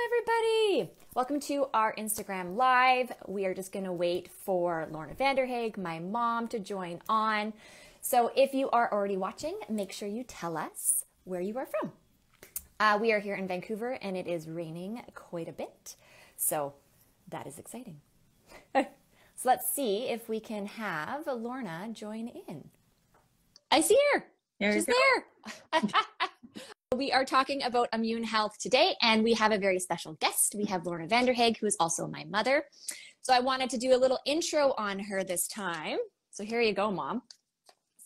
everybody. Welcome to our Instagram Live. We are just going to wait for Lorna Vanderhaeghe, my mom, to join on. So if you are already watching, make sure you tell us where you are from. We are here in Vancouver and it is raining quite a bit. So that is exciting. So let's see if we can have Lorna join in. I see her. She's there. We are talking about immune health today, and we have a very special guest. We have Lorna Vanderhaeghe, who is also my mother. So I wanted to do a little intro on her this time. So here you go, Mom.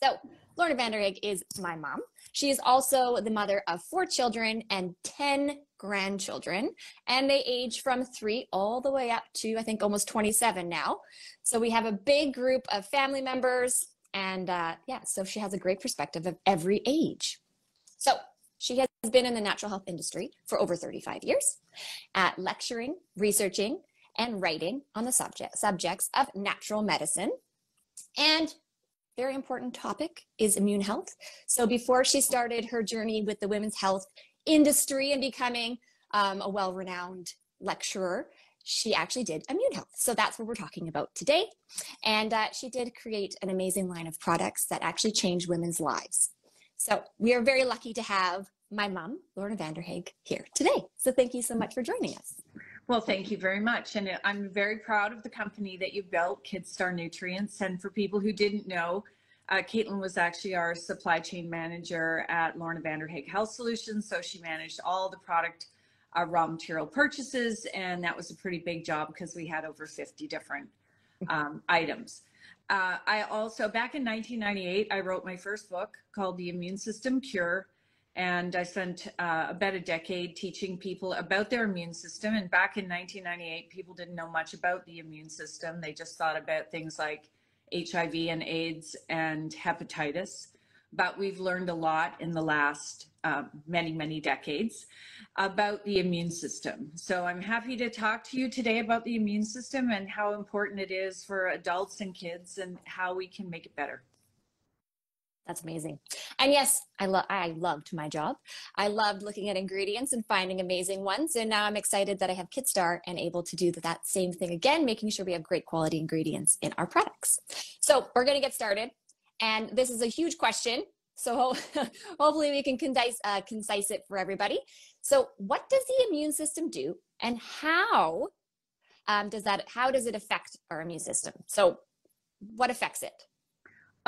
So Lorna Vanderhaeghe is my mom. She is also the mother of 4 children and 10 grandchildren, and they age from 3 all the way up to, I think, almost 27 now. So we have a big group of family members, and so she has a great perspective of every age. So she has been in the natural health industry for over 35 years, lecturing, researching, and writing on the subjects of natural medicine. And very important topic is immune health. So before she started her journey with the women's health industry and becoming a well-renowned lecturer, she actually did immune health. So that's what we're talking about today. And she did create an amazing line of products that actually changed women's lives. So we are very lucky to have my mom, Lorna Vanderhaeghe, here today. So thank you so much for joining us. Well, thank you very much. And I'm very proud of the company that you built, KidStar Nutrients. And for people who didn't know, Caitlyn was actually our supply chain manager at Lorna Vanderhaeghe Health Solutions. So she managed all the product raw material purchases. And that was a pretty big job because we had over 50 different items. I also, back in 1998, I wrote my first book called The Immune System Cure. And I spent about a decade teaching people about their immune system. And back in 1998, people didn't know much about the immune system. They just thought about things like HIV and AIDS and hepatitis. But we've learned a lot in the last many decades about the immune system. So I'm happy to talk to you today about the immune system and how important it is for adults and kids and how we can make it better. That's amazing. And yes, I loved my job. I loved looking at ingredients and finding amazing ones. And now I'm excited that I have KidStar and able to do that same thing again, making sure we have great quality ingredients in our products. So we're going to get started. And this is a huge question. So hopefully we can concise it for everybody. So what does the immune system do, and how does it affect our immune system? So what affects it?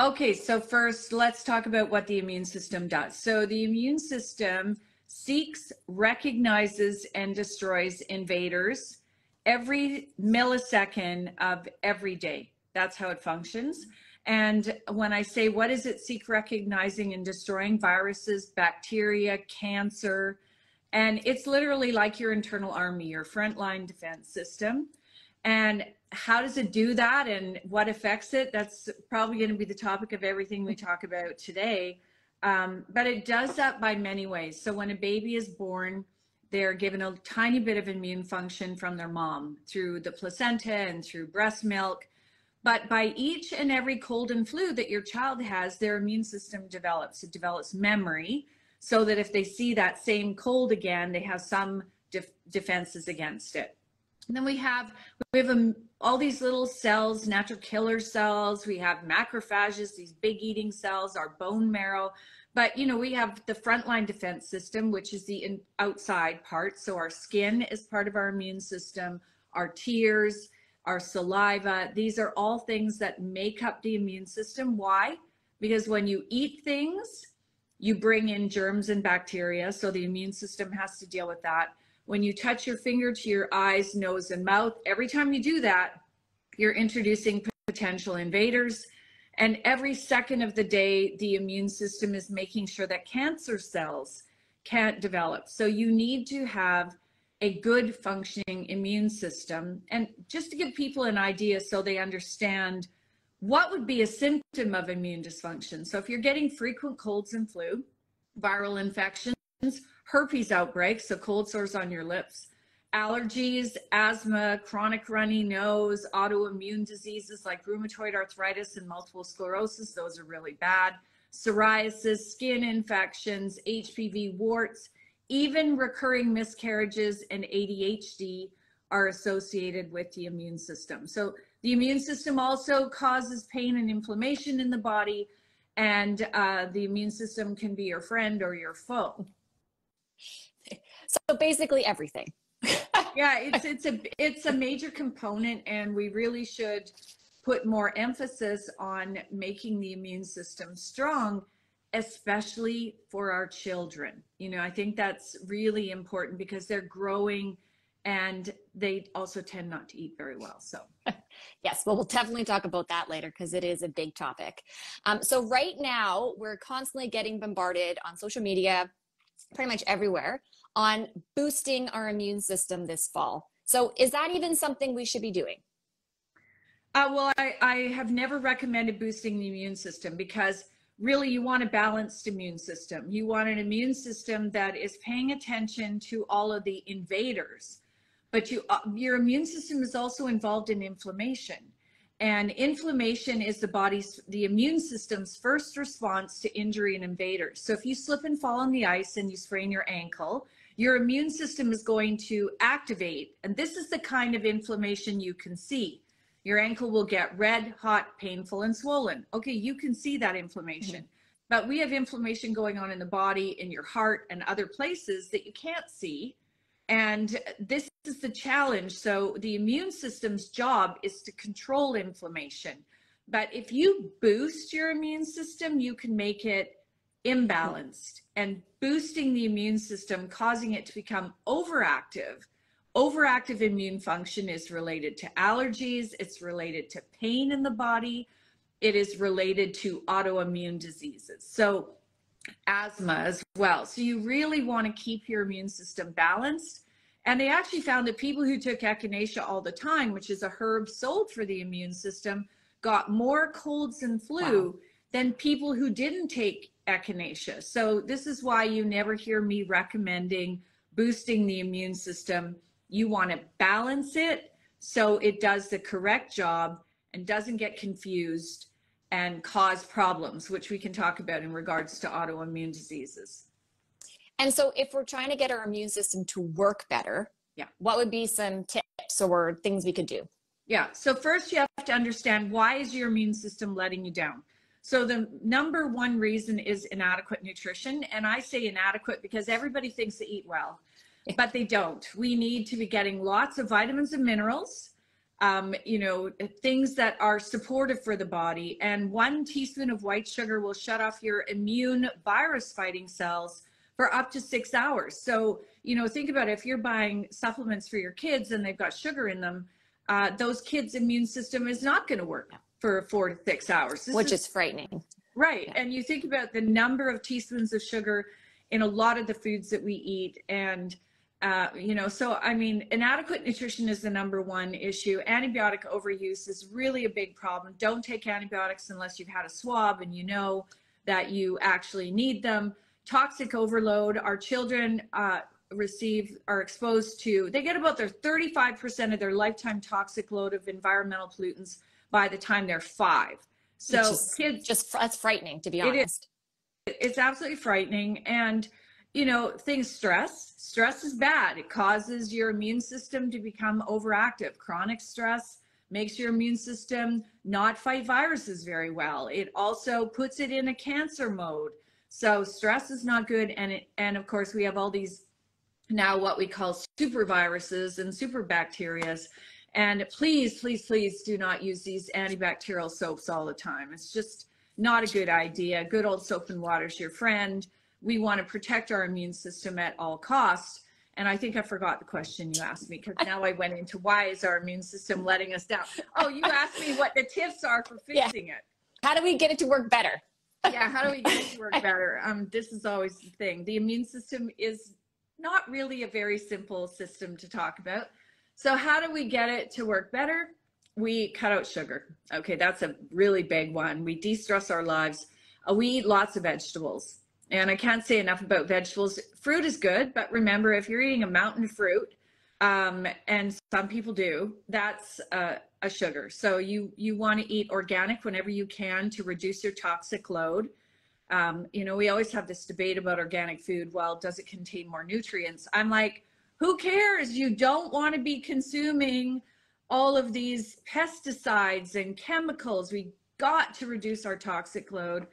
Okay, so first, let's talk about what the immune system does. So the immune system seeks, recognizes, and destroys invaders every millisecond of every day. That's how it functions. And when I say, what is it seek, recognizing, and destroying? Viruses, bacteria, cancer, and it's literally like your internal army, your frontline defense system. And how does it do that and what affects it? That's probably going to be the topic of everything we talk about today. But it does that by many ways. So when a baby is born, they're given a tiny bit of immune function from their mom through the placenta and through breast milk. But by each and every cold and flu that your child has, their immune system develops. It develops memory so that if they see that same cold again, they have some defenses against it. And then we have all these little cells, natural killer cells. We have macrophages, these big eating cells, our bone marrow. But, you know, we have the frontline defense system, which is the outside part. So our skin is part of our immune system, our tears, our saliva. These are all things that make up the immune system. Why? Because when you eat things, you bring in germs and bacteria. So the immune system has to deal with that. When you touch your finger to your eyes, nose, and mouth, every time you do that, you're introducing potential invaders. And every second of the day, the immune system is making sure that cancer cells can't develop. So you need to have a good functioning immune system. And just to give people an idea so they understand what would be a symptom of immune dysfunction. So if you're getting frequent colds and flu, viral infections, herpes outbreaks, so cold sores on your lips, allergies, asthma, chronic runny nose, autoimmune diseases like rheumatoid arthritis and multiple sclerosis, those are really bad, psoriasis, skin infections, HPV, warts, even recurring miscarriages and ADHD are associated with the immune system. So the immune system also causes pain and inflammation in the body, and the immune system can be your friend or your foe. So basically everything. Yeah, it's a major component, and we really should put more emphasis on making the immune system strong, especially for our children. You know, I think that's really important because they're growing and they also tend not to eat very well. So Yes, well, we'll definitely talk about that later because it is a big topic. So right now, we're constantly getting bombarded on social media, pretty much everywhere, on boosting our immune system this fall. So is that even something we should be doing? well, I have never recommended boosting the immune system because really you want a balanced immune system. You want an immune system that is paying attention to all of the invaders, but your immune system is also involved in inflammation. And inflammation is the immune system's first response to injury and invaders. So if you slip and fall on the ice and you sprain your ankle, your immune system is going to activate. And this is the kind of inflammation you can see. Your ankle will get red, hot, painful, and swollen. Okay, you can see that inflammation. But we have inflammation going on in the body, in your heart, and other places that you can't see. And this is the challenge. So the immune system's job is to control inflammation. But if you boost your immune system, you can make it imbalanced. And boosting the immune system, causing it to become overactive. Overactive immune function is related to allergies. It's related to pain in the body. It is related to autoimmune diseases. So asthma as well. So you really want to keep your immune system balanced. And they actually found that people who took echinacea all the time, which is a herb sold for the immune system, got more colds and flu than people who didn't take echinacea. So this is why you never hear me recommending boosting the immune system. You want to balance it so it does the correct job and doesn't get confused and cause problems, which we can talk about in regards to autoimmune diseases. And so if we're trying to get our immune system to work better, what would be some tips or things we could do? Yeah, so first you have to understand, why is your immune system letting you down? So the number one reason is inadequate nutrition. And I say inadequate because everybody thinks they eat well, but they don't. We need to be getting lots of vitamins and minerals, you know, things that are supportive for the body. And 1 teaspoon of white sugar will shut off your immune virus fighting cells for up to 6 hours. So, you know, think about it. If you're buying supplements for your kids and they've got sugar in them, those kids' immune system is not going to work for 4 to 6 hours. Which is frightening. Right. And you think about the number of teaspoons of sugar in a lot of the foods that we eat. And, you know, so, I mean, inadequate nutrition is the number one issue. Antibiotic overuse is really a big problem. Don't take antibiotics unless you've had a swab and you know that you actually need them. Toxic overload. Our children are exposed to, they get about their 35% of their lifetime toxic load of environmental pollutants by the time they're 5. So kids, that's frightening, to be honest. It's absolutely frightening. And, you know, stress is bad. It causes your immune system to become overactive. Chronic stress makes your immune system not fight viruses very well. It also puts it in a cancer mode. So stress is not good. And of course we have all these now what we call super viruses and super bacterias. And please, please, please do not use these antibacterial soaps all the time. It's just not a good idea. Good old soap and water is your friend. We want to protect our immune system at all costs. And I think I forgot the question you asked me, because now I went into why is our immune system letting us down? Oh, you asked me what the tips are for fixing it. How do we get it to work better? Yeah, how do we get it to work better? This is always the thing. The immune system is not really a very simple system to talk about. So how do we get it to work better? We cut out sugar. Okay, that's a really big one. We de-stress our lives. We eat lots of vegetables. And I can't say enough about vegetables. Fruit is good, but remember, if you're eating a mountain of fruit, and some people do, that's a sugar. So you want to eat organic whenever you can to reduce your toxic load. You know, we always have this debate about organic food. Well, does it contain more nutrients? I'm like, who cares? You don't want to be consuming all of these pesticides and chemicals. We got to reduce our toxic load,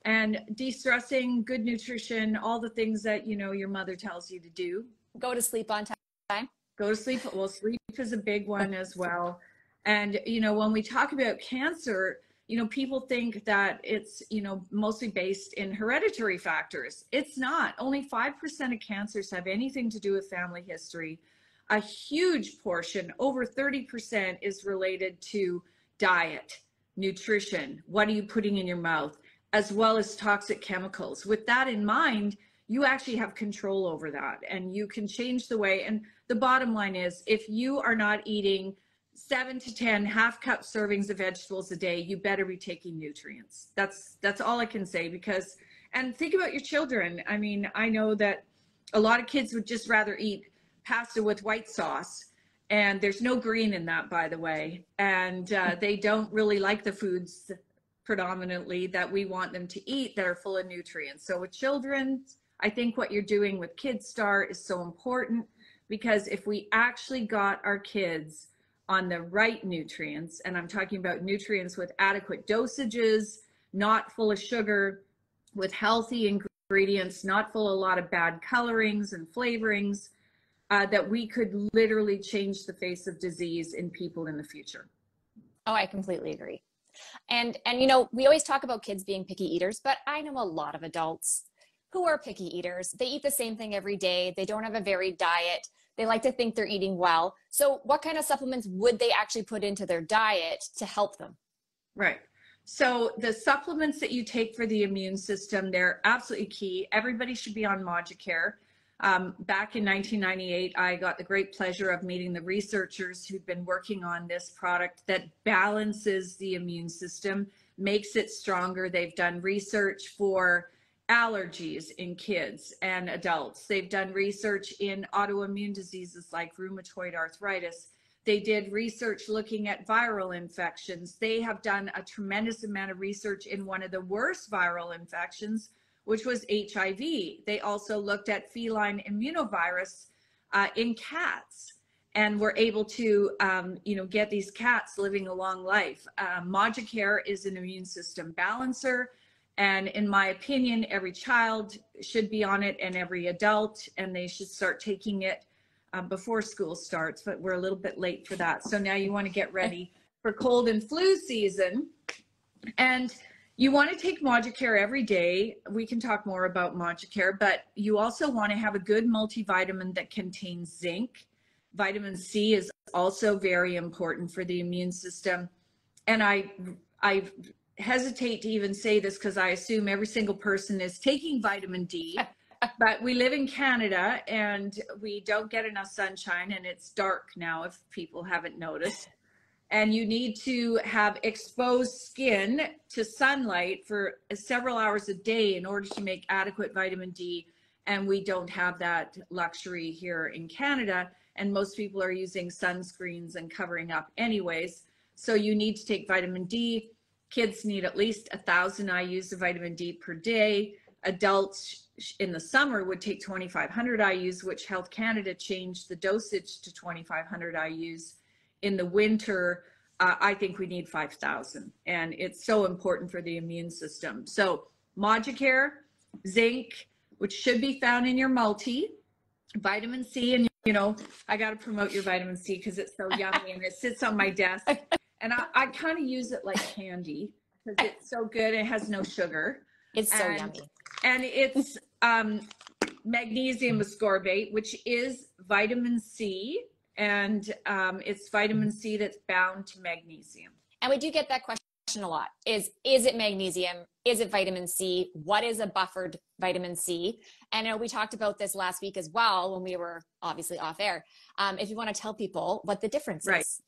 and de-stressing, good nutrition, all the things that, you know, your mother tells you to do. Go to sleep on time. Go to sleep. Well, sleep is a big one as well. And, you know, when we talk about cancer, you know, people think that it's, you know, mostly based in hereditary factors. It's not. Only 5% of cancers have anything to do with family history. A huge portion, over 30%, is related to diet, nutrition. What are you putting in your mouth, as well as toxic chemicals? With that in mind, you actually have control over that, and you can change the way. And the bottom line is, if you are not eating 7 to 10 half-cup servings of vegetables a day, you better be taking nutrients. That's all I can say. Because, and think about your children. I mean, I know that a lot of kids would just rather eat pasta with white sauce, and there's no green in that, by the way. And they don't really like the foods predominantly that we want them to eat that are full of nutrients. So with children, I think what you're doing with KidStar is so important, because if we actually got our kids on the right nutrients, and I'm talking about nutrients with adequate dosages, not full of sugar, with healthy ingredients, not full of a lot of bad colorings and flavorings, that we could literally change the face of disease in people in the future. Oh, I completely agree. And you know, we always talk about kids being picky eaters, but I know a lot of adults who are picky eaters. They eat the same thing every day. They don't have a varied diet. They like to think they're eating well. So what kind of supplements would they actually put into their diet to help them? Right. So the supplements that you take for the immune system, they're absolutely key. Everybody should be on Moducare. Back in 1998, I got the great pleasure of meeting the researchers who'd been working on this product that balances the immune system, makes it stronger. They've done research for allergies in kids and adults. They've done research in autoimmune diseases like rheumatoid arthritis. They did research looking at viral infections. They have done a tremendous amount of research in one of the worst viral infections, which was HIV. They also looked at feline immunovirus in cats, and were able to, you know, get these cats living a long life. Moducare is an immune system balancer. And in my opinion, every child should be on it, and every adult, and they should start taking it before school starts, but we're a little bit late for that. So now you want to get ready for cold and flu season, and you want to take Moducare every day. We can talk more about Moducare, but you also want to have a good multivitamin that contains zinc. Vitamin C is also very important for the immune system. And I hesitate to even say this because I assume every single person is taking vitamin D, but we live in Canada and we don't get enough sunshine, and it's dark now if people haven't noticed. And you need to have exposed skin to sunlight for several hours a day in order to make adequate vitamin D. And we don't have that luxury here in Canada. And most people are using sunscreens and covering up anyways. So you need to take vitamin D. Kids need at least 1,000 IUs of vitamin D per day. Adults in the summer would take 2,500 IUs, which Health Canada changed the dosage to 2,500 IUs. In the winter, I think we need 5,000, and it's so important for the immune system. So Moducare, zinc, which should be found in your multi, vitamin C, and you know, I got to promote your vitamin C because it's so yummy and it sits on my desk, and I kind of use it like candy because it's so good. It has no sugar. It's so yummy. And it's magnesium ascorbate, which is vitamin C. And it's vitamin C that's bound to magnesium. And we do get that question a lot. Is it magnesium? Is it vitamin C? What is a buffered vitamin C? And we talked about this last week as well when we were obviously off air. If you want to tell people what the difference is.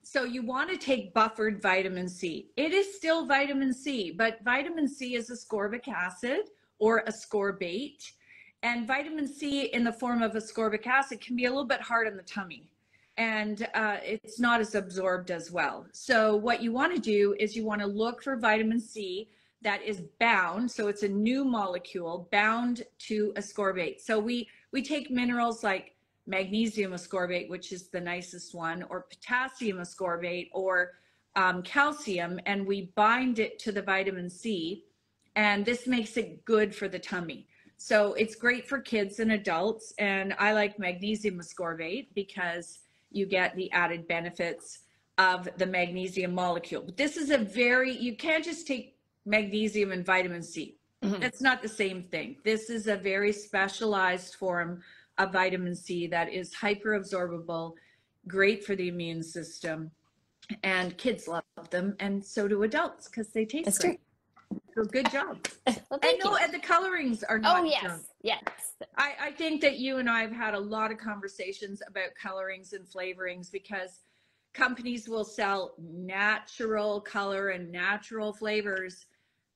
So you want to take buffered vitamin C. It is still vitamin C, but vitamin C is ascorbic acid or ascorbate. And vitamin C in the form of ascorbic acid can be a little bit hard on the tummy, and it's not as absorbed as well. So what you want to do is you want to look for vitamin C that is bound. So it's a new molecule bound to ascorbate. So we take minerals like magnesium ascorbate, which is the nicest one, or potassium ascorbate, or calcium, and we bind it to the vitamin C, and this makes it good for the tummy. So it's great for kids and adults, and I like magnesium ascorbate because you get the added benefits of the magnesium molecule. But this is you can't just take magnesium and vitamin C. Mm-hmm. That's not the same thing. This is a very specialized form of vitamin C that is hyperabsorbable, great for the immune system, and kids love them, and so do adults because they taste That's great. True. So good job. Well, thank you. And the colorings are not yes, junk. Yes. I think that you and I have had a lot of conversations about colorings and flavorings because companies will sell natural color and natural flavors.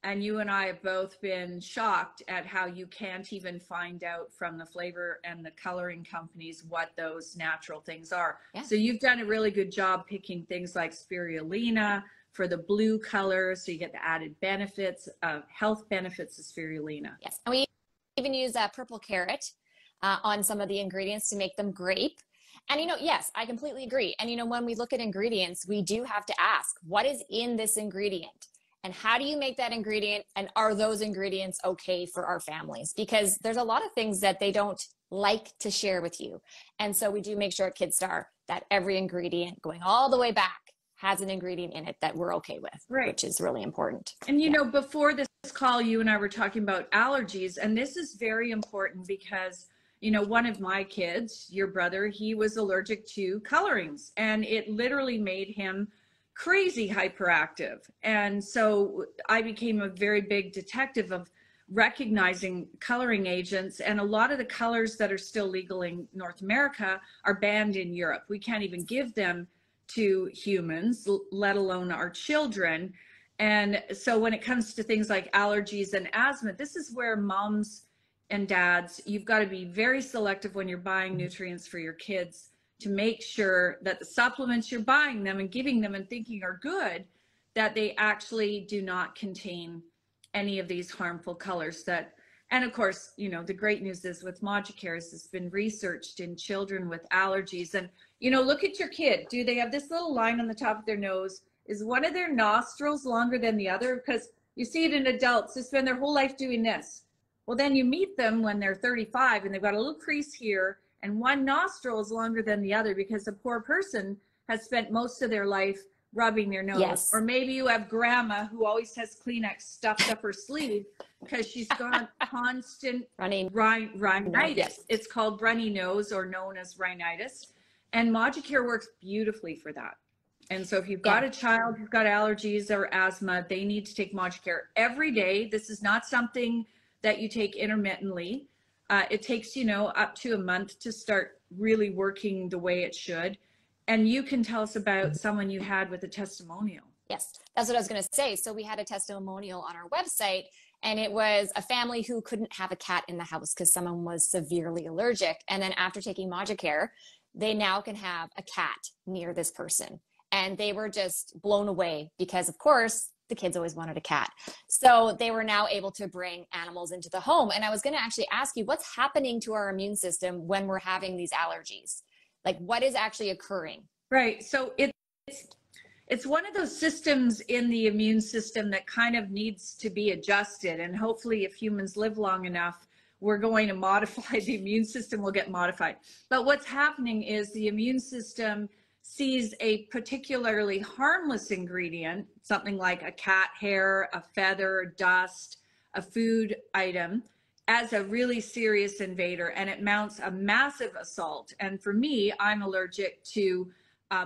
And you and I have both been shocked at how you can't even find out from the flavor and the coloring companies what those natural things are. Yeah. So you've done a really good job picking things like spirulina for the blue color, so you get the added benefits of health benefits of spirulina. Yes, and we even use purple carrot on some of the ingredients to make them grape. And, yes, I completely agree. And, when we look at ingredients, we do have to ask, what is in this ingredient? And how do you make that ingredient? And are those ingredients okay for our families? Because there's a lot of things that they don't like to share with you. And so we do make sure at KidStar that every ingredient going all the way back has an ingredient in it that we're okay with, right, which is really important. And, before this call, you and I were talking about allergies. And this is very important because one of my kids, your brother, he was allergic to colorings, and it literally made him crazy hyperactive. And so I became a very big detective of recognizing coloring agents. And a lot of the colors that are still legal in North America are banned in Europe. We can't even give them to humans, let alone our children. And so when it comes to things like allergies and asthma, this is where moms and dads, you've got to be very selective when you're buying nutrients for your kids to make sure that the supplements you're buying them and giving them and thinking are good, that they actually do not contain any of these harmful colors that, and of course, the great news is with Moducare, it's been researched in children with allergies. And, look at your kid. Do they have this little line on the top of their nose? Is one of their nostrils longer than the other? Because you see it in adults, they spend their whole life doing this. Well, then you meet them when they're 35 and they've got a little crease here and one nostril is longer than the other because the poor person has spent most of their life rubbing their nose. Yes. Or maybe you have grandma who always has Kleenex stuffed up her sleeve because she's got constant rhinitis. Yes. It's called runny nose, or known as rhinitis. And Moducare works beautifully for that. And so if you've got a child who's got allergies or asthma, they need to take Moducare every day. This is not something that you take intermittently. It takes, up to a month to start really working the way it should. And you can tell us about someone you had with a testimonial. Yes, that's what I was going to say. So we had a testimonial on our website, and it was a family who couldn't have a cat in the house because someone was severely allergic. And then after taking Moducare, they now can have a cat near this person. And they were just blown away because, of course, the kids always wanted a cat. So they were now able to bring animals into the home. And I was going to actually ask you, what's happening to our immune system when we're having these allergies? Like, what is actually occurring? Right. So it's one of those systems in the immune system that kind of needs to be adjusted. And hopefully, if humans live long enough, we're going to modify the immune system, will get modified. But what's happening is the immune system sees a particularly harmless ingredient, something like a cat hair, a feather, dust, a food item, as a really serious invader, and it mounts a massive assault. And for me, I'm allergic to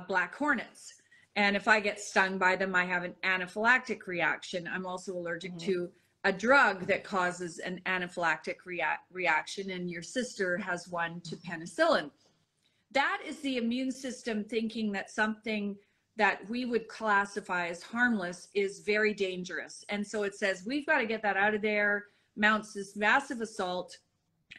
black hornets. And if I get stung by them, I have an anaphylactic reaction. I'm also allergic to a drug that causes an anaphylactic reaction, and your sister has one to penicillin. That is the immune system thinking that something that we would classify as harmless is very dangerous. And so it says, we've got to get that out of there, mounts this massive assault,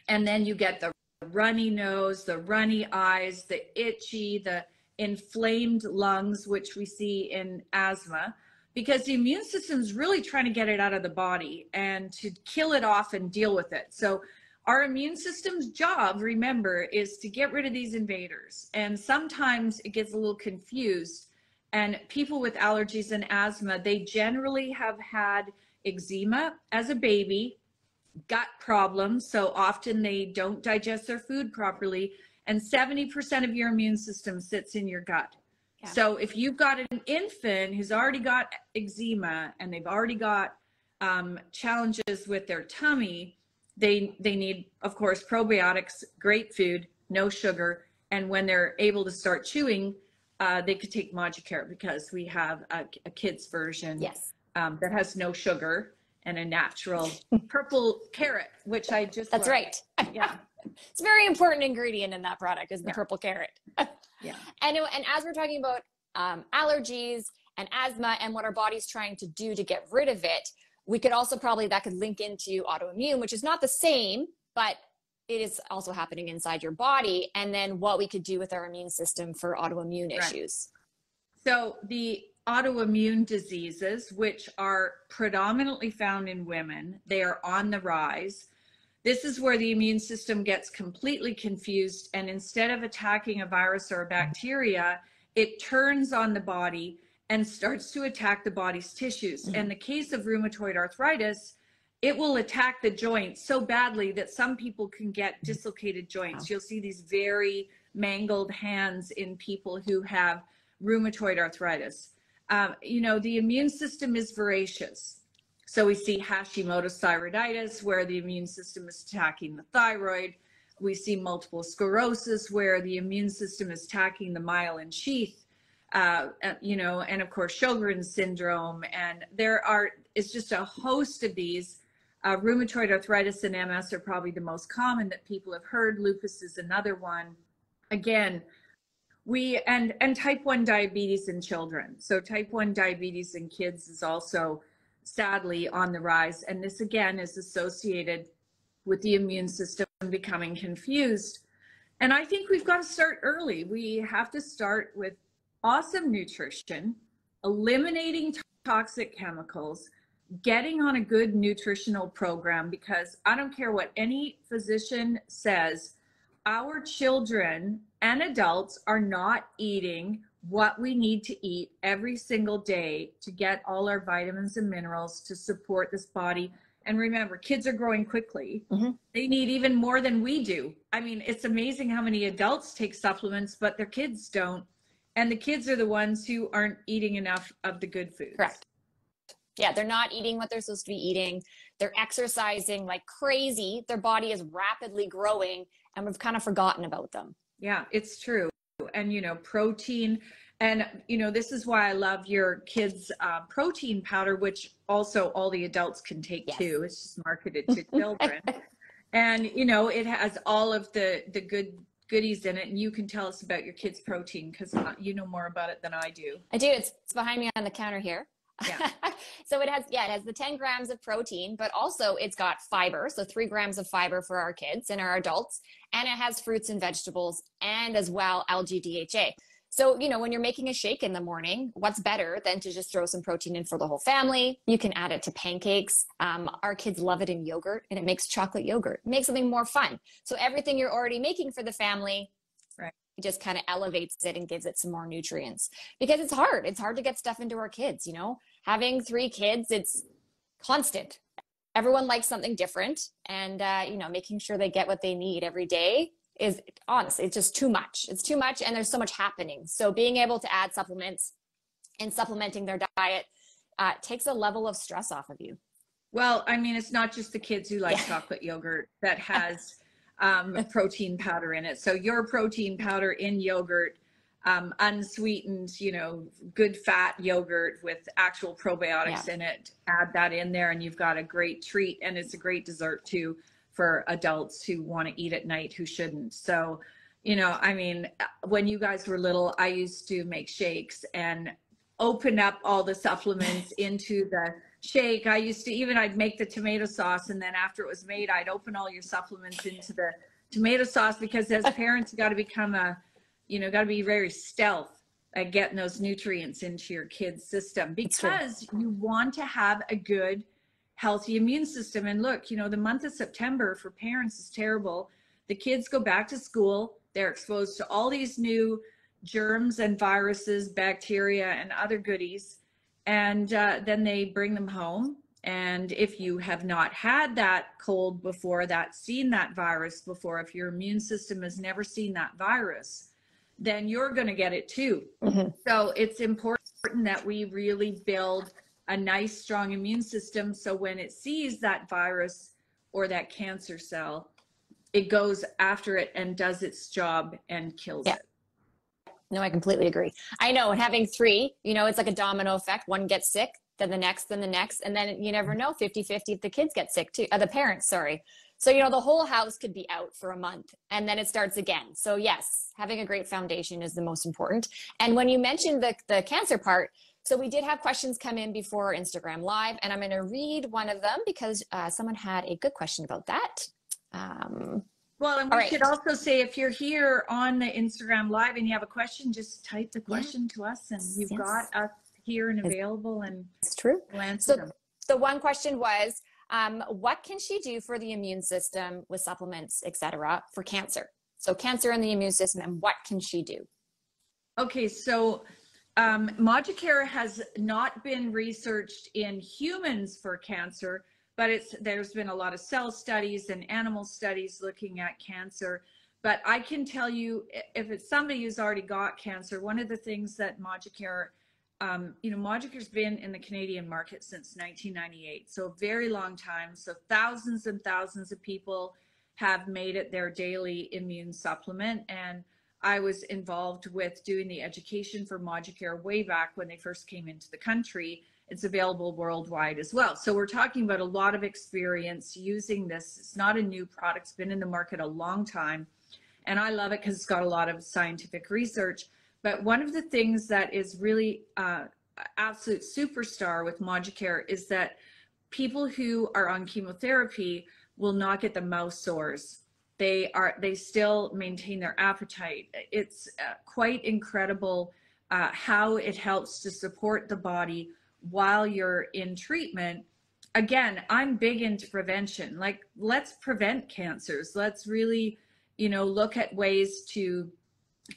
and then you get the runny nose, the runny eyes, the itchy, the inflamed lungs, which we see in asthma. because the immune system is really trying to get it out of the body and to kill it off and deal with it. So our immune system's job, remember, is to get rid of these invaders. And sometimes it gets a little confused. And people with allergies and asthma, they generally have had eczema as a baby, gut problems. So often they don't digest their food properly. And 70% of your immune system sits in your gut. Yeah. So if you've got an infant who's already got eczema and they've already got challenges with their tummy, they need, of course, probiotics, great food, no sugar. And when they're able to start chewing, they could take Moducare, because we have a kid's version. Yes. That has no sugar and a natural purple carrot, which I just That's love. Right. Yeah. It's a very important ingredient in that product, is the purple carrot. Yeah. And as we're talking about allergies and asthma and what our body's trying to do to get rid of it, we could also that could link into autoimmune, which is not the same, but it is also happening inside your body. And then what we could do with our immune system for autoimmune issues. So the autoimmune diseases, which are predominantly found in women, they are on the rise. This is where the immune system gets completely confused, and instead of attacking a virus or a bacteria, it turns on the body and starts to attack the body's tissues. Mm-hmm. In the case of rheumatoid arthritis, it will attack the joints so badly that some people can get dislocated joints. Wow. You'll see these very mangled hands in people who have rheumatoid arthritis. The immune system is voracious. So we see Hashimoto's thyroiditis, where the immune system is attacking the thyroid. We see multiple sclerosis, where the immune system is attacking the myelin sheath, and of course, Sjogren's syndrome. And it's just a host of these. Rheumatoid arthritis and MS are probably the most common that people have heard. Lupus is another one. Again, and type 1 diabetes in children. So type 1 diabetes in kids is also sadly on the rise. And this again is associated with the immune system becoming confused. And I think we've got to start early. We have to start with awesome nutrition, eliminating toxic chemicals, getting on a good nutritional program, because I don't care what any physician says, our children and adults are not eating what we need to eat every single day to get all our vitamins and minerals to support this body. And remember, kids are growing quickly. Mm-hmm. They need even more than we do. I mean, it's amazing how many adults take supplements, but their kids don't. And the kids are the ones who aren't eating enough of the good foods. Correct. Yeah, they're not eating what they're supposed to be eating. They're exercising like crazy. Their body is rapidly growing, and we've kind of forgotten about them. Yeah, it's true. And, protein. And, this is why I love your kids' protein powder, which also all the adults can take too. It's just marketed to children. And, it has all of the goodies in it. And you can tell us about your kids' protein, because you know more about it than I do. I do. It's behind me on the counter here. Yeah. So it has the 10 grams of protein, but also it's got fiber. So 3 grams of fiber for our kids and our adults. And it has fruits and vegetables, and as well algae DHA. So, when you're making a shake in the morning, what's better than to just throw some protein in for the whole family? You can add it to pancakes. Our kids love it in yogurt, and it makes chocolate yogurt. It makes something more fun. So everything you're already making for the family, right, it just kind of elevates it and gives it some more nutrients, because it's hard. It's hard to get stuff into our kids, Having 3 kids, it's constant. Everyone likes something different, and, making sure they get what they need every day is, honestly, it's just too much. It's too much, and there's so much happening. So being able to add supplements and supplementing their diet takes a level of stress off of you. Well, I mean, it's not just the kids who like chocolate yogurt that has protein powder in it. So your protein powder in yogurt, unsweetened, good fat yogurt with actual probiotics in it, add that in there, and you've got a great treat. And it's a great dessert too for adults who want to eat at night who shouldn't. So, when you guys were little, I used to make shakes and open up all the supplements into the shake. I'd make the tomato sauce, and then after it was made, I'd open all your supplements into the tomato sauce, because as parents, you got to become got to be very stealth getting those nutrients into your kid's system, It's true. because you want to have a good, healthy immune system. And look, you know, the month of September for parents is terrible. The kids go back to school, they're exposed to all these new germs and viruses, bacteria, and other goodies. And then they bring them home. And if you have not had that cold before, that seen that virus before, if your immune system has never seen that virus, then you're going to get it too. So it's important that we really build a nice, strong immune system. So when it sees that virus or that cancer cell, it goes after it and does its job and kills it. No, I completely agree. I know, and having three, you know, it's like a domino effect. One gets sick, then the next, and then you never know, 50-50 if the kids get sick too, the parents, sorry. So, you know, the whole house could be out for a month and then it starts again. So yes, having a great foundation is the most important. And when you mentioned the cancer part, so we did have questions come in before our Instagram live, and I'm going to read one of them because someone had a good question about that. Well, and we should also say, if you're here on the Instagram live and you have a question, just type the question to us, and you've got us here and available, and it's true. We'll answer them. The one question was, what can she do for the immune system with supplements, etc., for cancer? So cancer in the immune system, and what can she do? Okay, so Moducare has not been researched in humans for cancer, but there's been a lot of cell studies and animal studies looking at cancer. But I can tell you, if it's somebody who's already got cancer, one of the things that Moducare, you know, Moducare's been in the Canadian market since 1998, so a very long time. So thousands and thousands of people have made it their daily immune supplement. And I was involved with doing the education for Moducare way back when they first came into the country. It's available worldwide as well. So we're talking about a lot of experience using this. It's not a new product. It's been in the market a long time. And I love it because it's got a lot of scientific research. But one of the things that is really absolute superstar with Moducare is that people who are on chemotherapy will not get the mouth sores. They still maintain their appetite. It's quite incredible how it helps to support the body while you're in treatment. Again, I'm big into prevention. Like, let's prevent cancers. Let's really, you know, look at ways to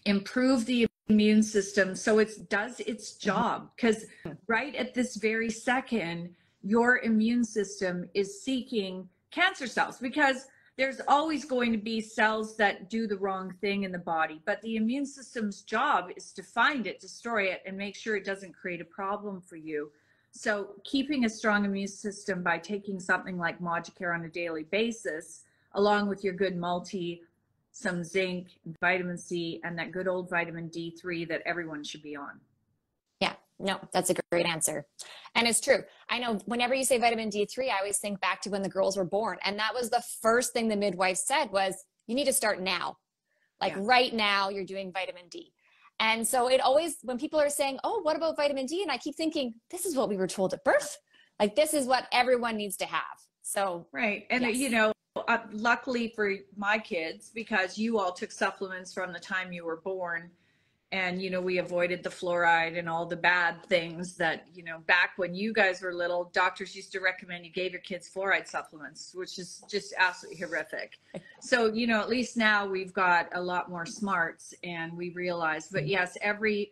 improve the immune system so it does its job. Because right at this very second, your immune system is seeking cancer cells, because there's always going to be cells that do the wrong thing in the body, but the immune system's job is to find it, destroy it, and make sure it doesn't create a problem for you. So keeping a strong immune system by taking something like Moducare on a daily basis, along with your good multi, some zinc, vitamin C, and that good old vitamin D3 that everyone should be on. Yeah, no, that's a great answer. And it's true. I know whenever you say vitamin D3, I always think back to when the girls were born. And that was the first thing the midwife said was, you need to start now. Like right now you're doing vitamin D. And so it always, when people are saying, oh, what about vitamin D? And I keep thinking, this is what we were told at birth. Like, this is what everyone needs to have. So, right. And you know, luckily for my kids, because you all took supplements from the time you were born, and, you know, we avoided the fluoride and all the bad things that, you know, back when you guys were little, doctors used to recommend you gave your kids fluoride supplements, which is just absolutely horrific. So, you know, at least now we've got a lot more smarts, and we realize, but yes, every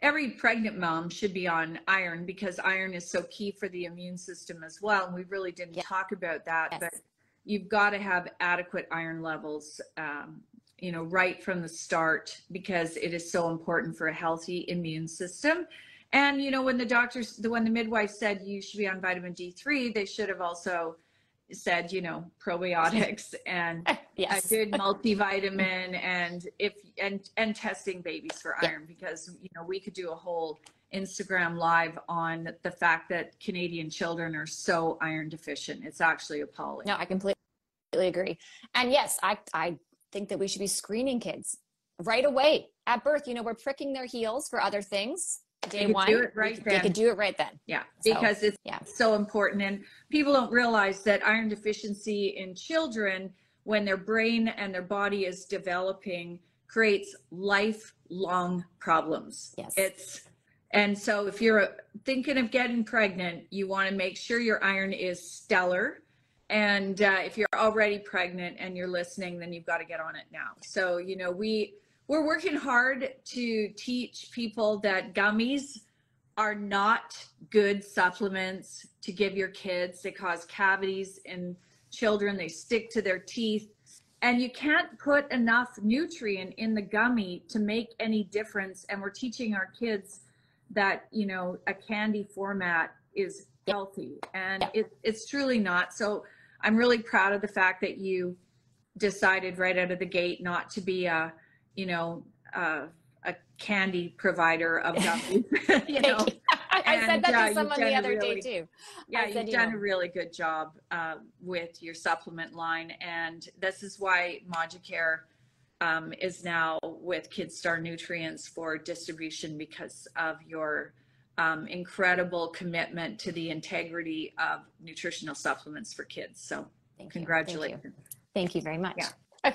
pregnant mom should be on iron, because iron is so key for the immune system as well. And we really didn't talk about that, but you've got to have adequate iron levels, you know, right from the start, because it is so important for a healthy immune system. And, you know, when the midwife said you should be on vitamin D3, they should have also said, you know, probiotics and a good multivitamin, and testing babies for iron, because, you know, we could do a whole Instagram live on the fact that Canadian children are so iron deficient. It's actually appalling. No, I completely agree. And yes, I think that we should be screening kids right away at birth. You know, we're pricking their heels for other things. Day one, do it right then. They could do it right then. Yeah, because it's so important. And people don't realize that iron deficiency in children, when their brain and their body is developing, creates lifelong problems. Yes. And so if you're thinking of getting pregnant, you want to make sure your iron is stellar. And if you're already pregnant and you're listening, then you've got to get on it now. So, you know, we're working hard to teach people that gummies are not good supplements to give your kids. They cause cavities in children. They stick to their teeth. And you can't put enough nutrient in the gummy to make any difference. And we're teaching our kids that, you know, a candy format is healthy, and it's truly not. So I'm really proud of the fact that you decided right out of the gate not to be a, you know, a candy provider of gummies. You know, I said that to someone the other day too. Yeah, you've done a really good job with your supplement line, and this is why Moducare is now with KidStar Nutrients for distribution, because of your incredible commitment to the integrity of nutritional supplements for kids. So congratulations. Thank you very much. Yeah.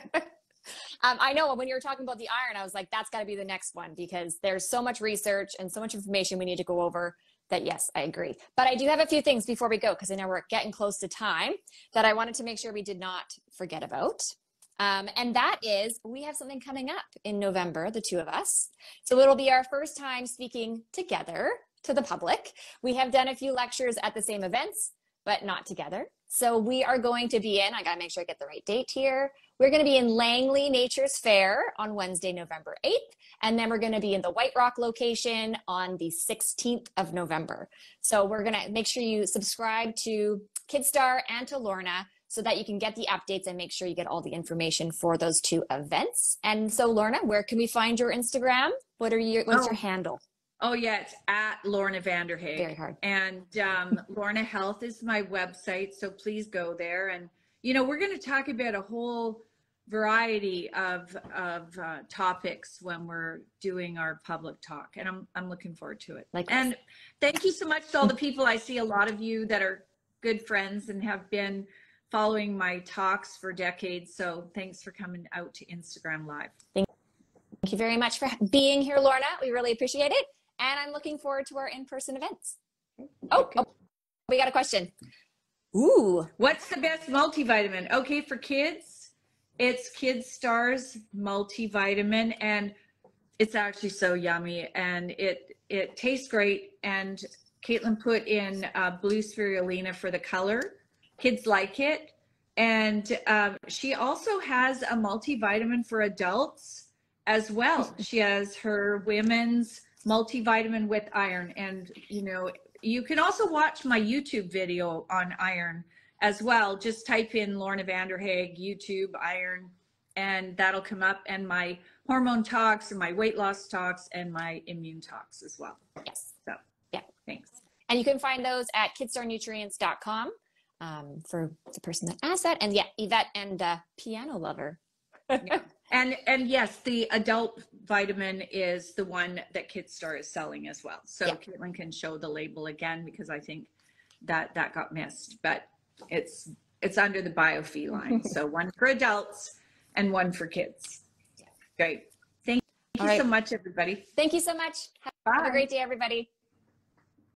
I know when you were talking about the iron, I was like, that's got to be the next one, because there's so much research and so much information we need to go over that. Yes, I agree. But I do have a few things before we go, because I know we're getting close to time, that I wanted to make sure we did not forget about. And that is, we have something coming up in November, the two of us. So it'll be our first time speaking together to the public. We have done a few lectures at the same events, but not together. So we are going to be in, I gotta make sure I get the right date here. We're gonna be in Langley Nature's Fair on Wednesday, November 8th. And then we're gonna be in the White Rock location on the 16th of November. So we're gonna make sure you subscribe to KidStar and to Lorna, so that you can get the updates and make sure you get all the information for those two events. And so Lorna, where can we find your Instagram? What's your handle? Oh yeah, it's at Lorna Vanderhaeghe. Very hard. And Lorna Health is my website, so please go there. And you know, we're going to talk about a whole variety of topics when we're doing our public talk, and I'm looking forward to it. And thank you so much to all the people. I see a lot of you that are good friends and have been following my talks for decades. So thanks for coming out to Instagram Live. Thank you very much for being here, Lorna. We really appreciate it. And I'm looking forward to our in-person events. Oh, we got a question. Ooh. What's the best multivitamin? Okay, for kids, it's KidStar's multivitamin, and it's actually so yummy, and it tastes great. And Caitlyn put in blue spirulina for the color. Kids like it. And she also has a multivitamin for adults as well. She has her women's multivitamin with iron. And, you know, you can also watch my YouTube video on iron as well. Just type in Lorna Vanderhaeghe, YouTube, iron, and that'll come up. And my hormone talks and my weight loss talks and my immune talks as well. Yes. So, yeah. Thanks. And you can find those at kidstarnutrients.com. For the person that asked that. And yeah, Yvette and piano lover. Yeah. And yes, the adult vitamin is the one that KidStar is selling as well. So yeah. Caitlyn can show the label again, because I think that got missed, but it's under the BioFee line. So one for adults and one for kids. Yeah. Great. Thank you so much, everybody. Thank you so much. Have a great day, everybody.